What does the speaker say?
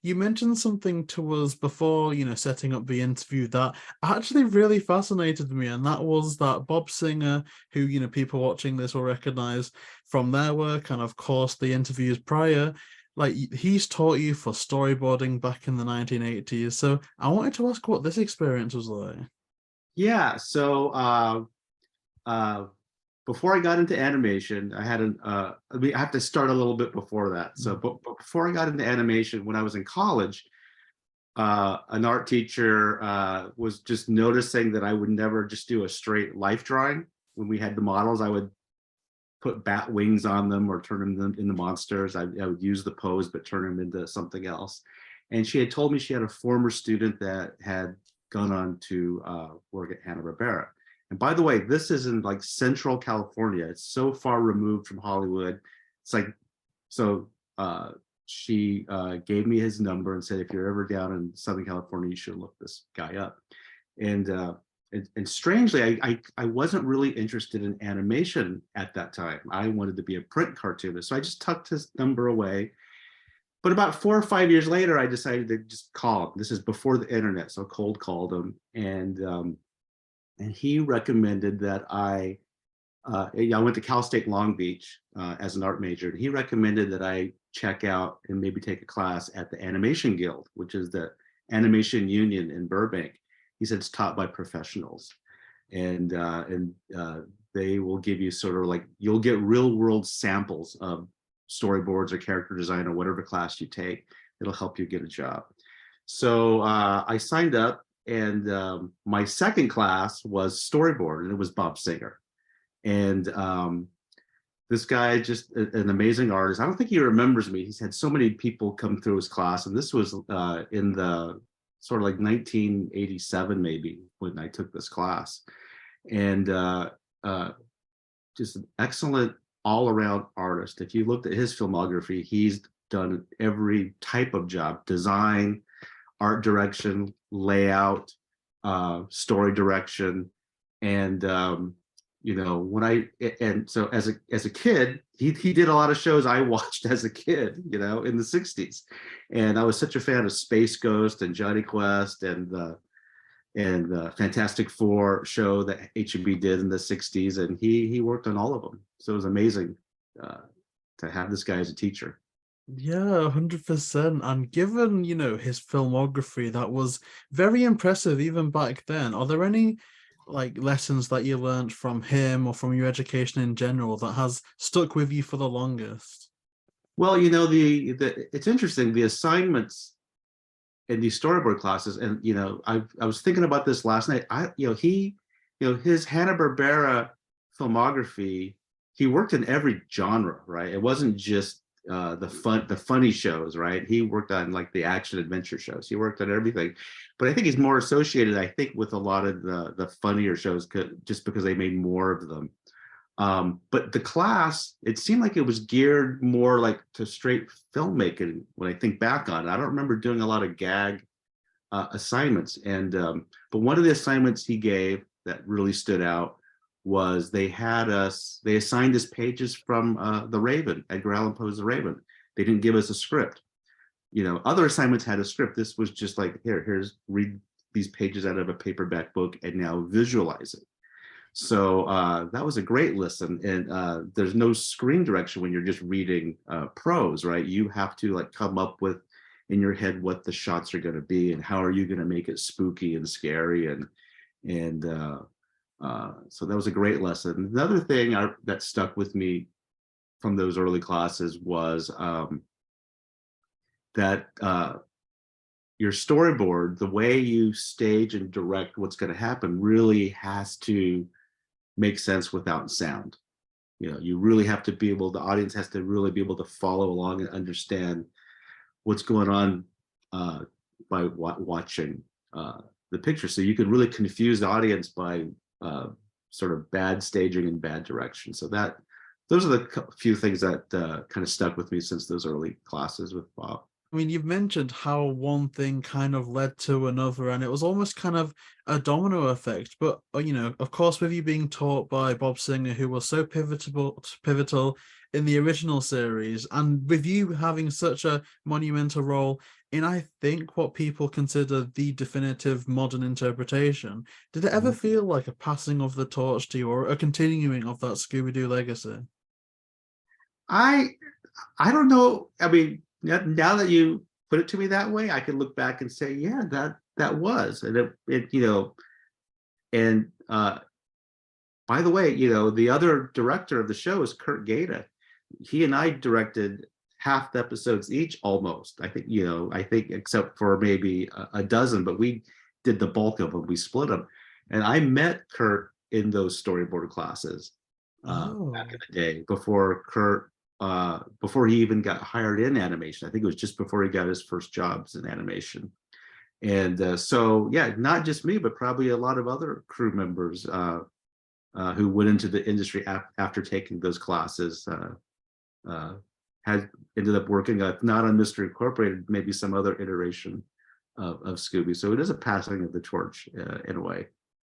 you mentioned something to us before, setting up the interview that actually really fascinated me, and that was that Bob Singer, who, people watching this will recognize from their work, and of course the interviews prior, like he's taught you for storyboarding back in the 1980s. So I wanted to ask what this experience was like. Yeah, so uh, before I got into animation, I had I have to start a little bit before that. So, but before I got into animation, when I was in college, an art teacher was just noticing that I would never just do a straight life drawing. When we had the models, I would put bat wings on them or turn them into monsters. I would use the pose, but turn them into something else. And she had told me she had a former student that had gone on to work at Hanna-Barbera. And by the way, this is in like Central California. It's so far removed from Hollywood. It's like, so she gave me his number and said, if you're ever down in Southern California, you should look this guy up. And strangely, I wasn't really interested in animation at that time. I wanted to be a print cartoonist. So I just tucked his number away. But about 4 or 5 years later, I decided to just call him. This is before the internet, so I cold called him. And he recommended that I went to Cal State Long Beach as an art major. And he recommended that I check out and maybe take a class at the Animation Guild, which is the animation union in Burbank. He said it's taught by professionals, and they will give you sort of like, you'll get real world samples of storyboards or character design or whatever class you take. It'll help you get a job. So I signed up, and my second class was storyboard, and it was Bob Singer. And this guy, just an amazing artist. I don't think he remembers me. He's had so many people come through his class, and this was in the sort of like 1987 maybe when I took this class. And just an excellent all-around artist. If you looked at his filmography, he's done every type of job: design, art direction, layout, story direction. And so as a kid, he did a lot of shows I watched as a kid, in the 60s. And I was such a fan of Space Ghost and Johnny Quest and the Fantastic Four show that H&B did in the 60s. And he worked on all of them. So it was amazing to have this guy as a teacher. Yeah, 100%. And given, his filmography, that was very impressive even back then. Are there any like lessons that you learned from him or from your education in general that has stuck with you for the longest? Well, it's interesting, the assignments in these storyboard classes, and I was thinking about this last night. His Hanna-Barbera filmography, he worked in every genre, right? It wasn't just the funny shows, right? He worked on like the action adventure shows. He worked on everything, but I think he's more associated, I think, with a lot of the funnier shows just because they made more of them. But the class, it seemed like it was geared more like to straight filmmaking when I think back on it. I don't remember doing a lot of gag assignments. But one of the assignments he gave that really stood out was they assigned us pages from The Raven, Edgar Allan Poe's The Raven. They didn't give us a script. Other assignments had a script. This was just like, here's read these pages out of a paperback book and now visualize it. So that was a great lesson. And there's no screen direction when you're just reading prose, right? You have to like come up with in your head what the shots are going to be and how are you going to make it spooky and scary. And so that was a great lesson. Another thing that stuck with me from those early classes was that your storyboard, the way you stage and direct what's going to happen, really has to make sense without sound. You really have to be able, the audience has to really be able to follow along and understand what's going on by watching the picture. So you can really confuse the audience by sort of bad staging and bad direction. So those are the few things that kind of stuck with me since those early classes with Bob. I mean, you've mentioned how one thing kind of led to another, and it was almost kind of a domino effect. But, of course, with you being taught by Bob Singer, who was so pivotal in the original series, and with you having such a monumental role in, I think, what people consider the definitive modern interpretation, did it ever feel like a passing of the torch to you, or a continuing of that Scooby-Doo legacy? I I don't know. I mean, now that you put it to me that way, I can look back and say, yeah, that was, and it you know, and by the way, the other director of the show is Kurt Gaeta. He and I directed half the episodes each, almost. I think, I think except for maybe a dozen, but we did the bulk of them. We split them, and I met Kurt in those storyboard classes back in the day before Kurt. Before he even got hired in animation. I think it was just before he got his first jobs in animation. And so, yeah, not just me, but probably a lot of other crew members who went into the industry after taking those classes had ended up working not on Mystery Incorporated, maybe some other iteration of Scooby. So it is a passing of the torch in a way.